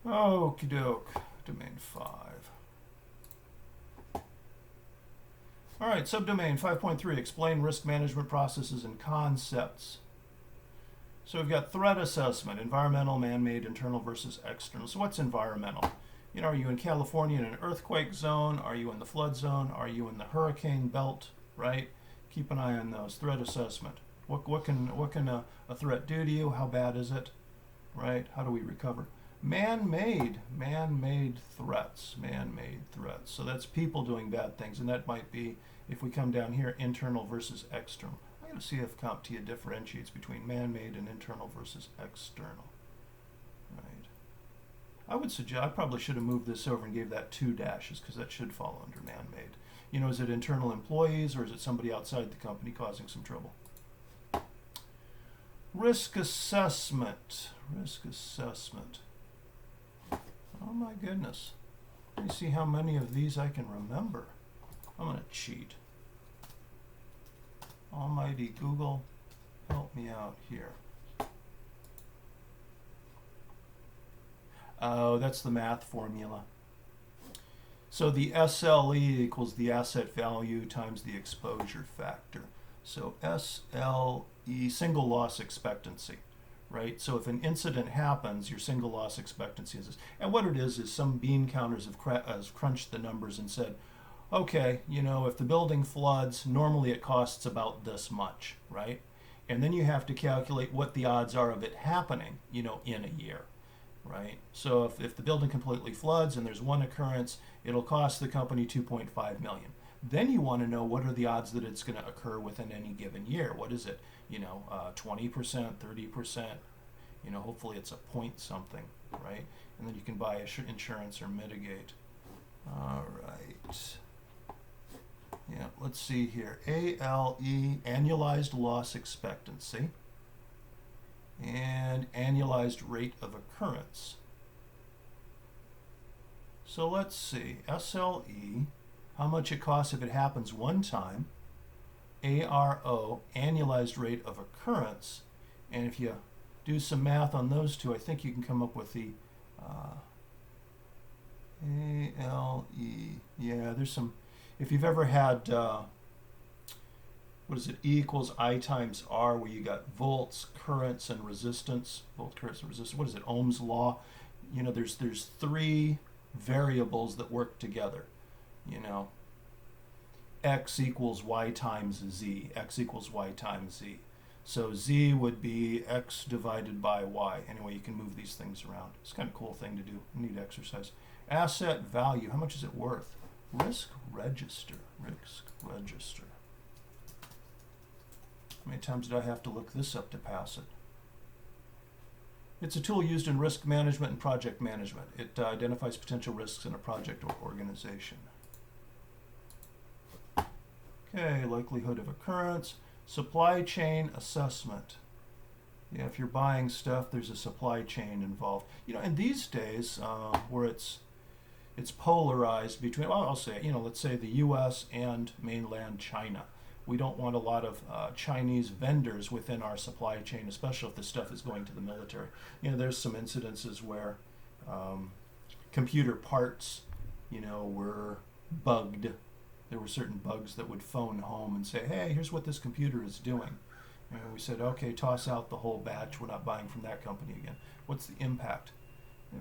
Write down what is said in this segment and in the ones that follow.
Okie doke. Domain 5. All right, subdomain 5.3, explain risk management processes and concepts. So we've got threat assessment, environmental, man-made, internal versus external. So what's environmental? You know, are you in California in an earthquake zone? Are you in the flood zone? Are you in the hurricane belt, right? Keep an eye on those. Threat assessment. What can a threat do to you? How bad is it? Right? How do we recover? Man-made threats. Man-made threats. So that's people doing bad things, and that might be, if we come down here, internal versus external. I'm going to see if CompTIA differentiates between man-made and internal versus external. Right. I would suggest, I probably should have moved this over and gave that 2 dashes, because that should fall under man-made. You know, is it internal employees or is it somebody outside the company causing some trouble? Risk assessment. Risk assessment. Oh my goodness. Let me see how many of these I can remember. I'm going to cheat. Almighty Google, help me out here. Oh, that's the math formula. So the SLE equals the asset value times the exposure factor. So SLE, single loss expectancy, right? So if an incident happens, your single loss expectancy is this. And what it is some bean counters have crunched the numbers and said, okay, you know, if the building floods, normally it costs about this much, right? And then you have to calculate what the odds are of it happening, you know, in a year, right? So if the building completely floods and there's one occurrence, it'll cost the company $2.5 million. Then you want to know what are the odds that it's going to occur within any given year. What is it? You know, 20%, 30%. You know, hopefully it's a point something, right? And then you can buy insurance or mitigate. All right. Yeah, let's see here. ALE, annualized loss expectancy, and annualized rate of occurrence. So let's see. SLE, how much it costs if it happens one time. ARO, annualized rate of occurrence. And if you do some math on those two, I think you can come up with the ALE. Yeah, there's some. If you've ever had, what is it, E equals I times R, where you got volts, currents, and resistance. Volt, currents, and resistance. What is it, Ohm's law? You know, there's 3 variables that work together. You know, X equals Y times Z. X equals Y times Z. So Z would be X divided by Y. Anyway, you can move these things around. It's kind of a cool thing to do. Neat exercise. Asset value. How much is it worth? Risk register. Risk register. How many times did I have to look this up to pass it? It's a tool used in risk management and project management. It identifies potential risks in a project or organization. Okay, likelihood of occurrence. Supply chain assessment. Yeah, if you're buying stuff, there's a supply chain involved. You know, and these days, where it's polarized between, well, I'll say, you know, let's say the U.S. and mainland China. We don't want a lot of Chinese vendors within our supply chain, especially if the stuff is going to the military. You know, there's some incidences where computer parts, you know, were bugged. There were certain bugs that would phone home and say, hey, here's what this computer is doing. And we said, okay, toss out the whole batch. We're not buying from that company again. What's the impact?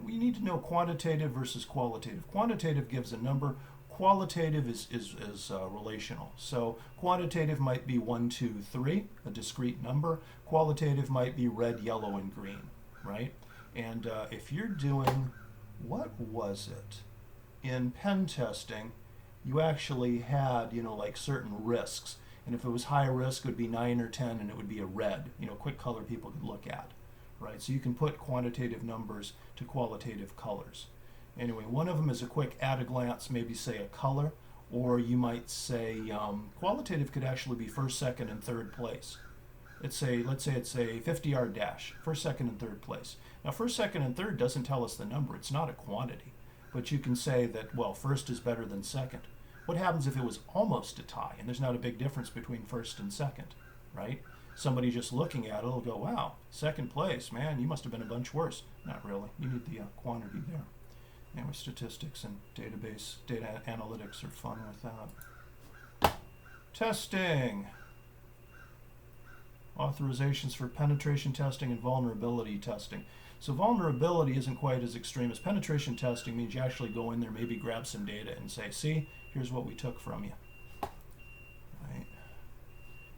We need to know quantitative versus qualitative. Quantitative gives a number. Qualitative is relational. So quantitative might be 1, 2, 3, a discrete number. Qualitative might be red, yellow, and green, right? And if you're doing, what was it? In pen testing, you actually had, you know, like certain risks. And if it was high risk, it would be 9 or 10, and it would be a red, you know, quick color people could look at, right? So you can put quantitative numbers to qualitative colors. Anyway, one of them is a quick at a glance, maybe say a color, or you might say qualitative could actually be first, second, and third place. Let's say it's a 50-yard dash, first, second, and third place. Now, first, second, and third doesn't tell us the number. It's not a quantity. But you can say that, well, first is better than second. What happens if it was almost a tie, and there's not a big difference between first and second, right? Somebody just looking at it will go, wow, second place, man, you must have been a bunch worse. Not really. You need the quantity there. Anyway, statistics and database data analytics are fun with that. Testing. Authorizations for penetration testing and vulnerability testing. So vulnerability isn't quite as extreme as penetration testing. Means you actually go in there, maybe grab some data and say, see, here's what we took from you. Right?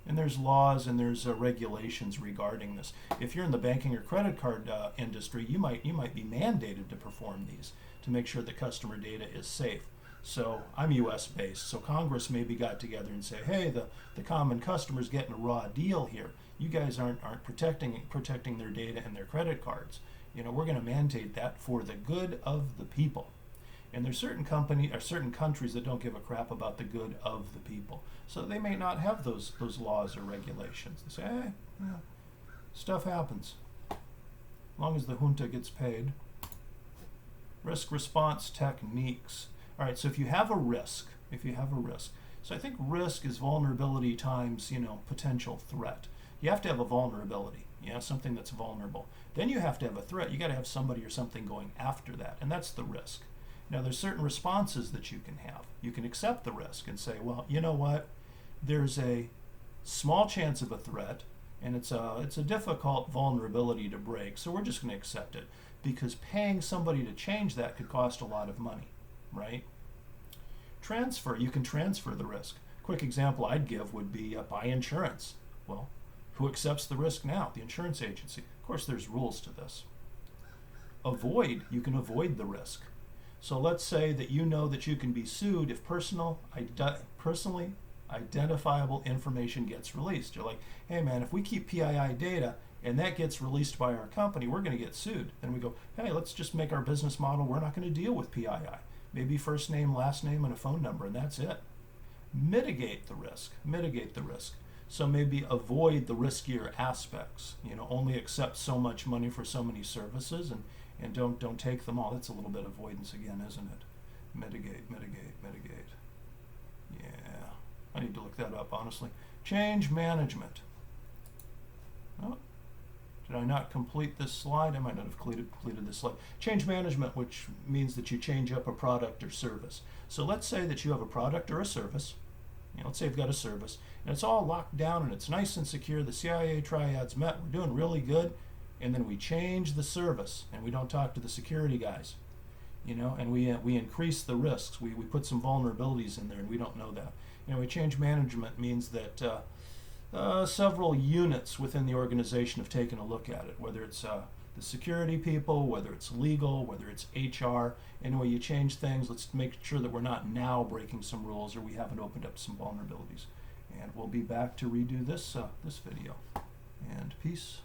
And there's laws and there's regulations regarding this. If you're in the banking or credit card industry, you might be mandated to perform these to make sure the customer data is safe. So I'm US based, so Congress maybe got together and say, hey, the common customer's getting a raw deal here. You guys aren't protecting their data and their credit cards. You know, we're going to mandate that for the good of the people. And there's certain countries that don't give a crap about the good of the people. So they may not have those laws or regulations. They say, hey, yeah, stuff happens. As long as the junta gets paid. Risk response techniques. All right, so if you have a risk, so I think risk is vulnerability times, potential threat. You have to have a vulnerability, something that's vulnerable. Then you have to have a threat. You got to have somebody or something going after that, and that's the risk. Now, there's certain responses that you can have. You can accept the risk and say, well, you know what? There's a small chance of a threat, and it's a difficult vulnerability to break, so we're just going to accept it, because paying somebody to change that could cost a lot of money, right? Transfer, you can transfer the risk. Quick example I'd give would be buy insurance. Well, who accepts the risk now? The insurance agency. Of course, there's rules to this. Avoid, you can avoid the risk. So let's say that you know that you can be sued if personally identifiable information gets released. You're like, hey man, if we keep PII data and that gets released by our company, we're going to get sued. Then we go, hey, let's just make our business model, we're not going to deal with PII. Maybe first name, last name, and a phone number, and that's it. Mitigate the risk. So maybe avoid the riskier aspects. Only accept so much money for so many services, and don't take them all. That's a little bit avoidance again, isn't it? Mitigate. Yeah, I need to look that up, honestly. Change management. Oh, did I not complete this slide? I might not have completed this slide. Change management, which means that you change up a product or service. So let's say that you have a product or a service. Let's say you've got a service, and it's all locked down, and it's nice and secure. The CIA triads met. We're doing really good. And then we change the service, and we don't talk to the security guys, and we increase the risks. We put some vulnerabilities in there, and we don't know that. Change management means that several units within the organization have taken a look at it, whether it's the security people, whether it's legal, whether it's HR. Anyway, you change things. Let's make sure that we're not now breaking some rules or we haven't opened up some vulnerabilities. And we'll be back to redo this video. And peace.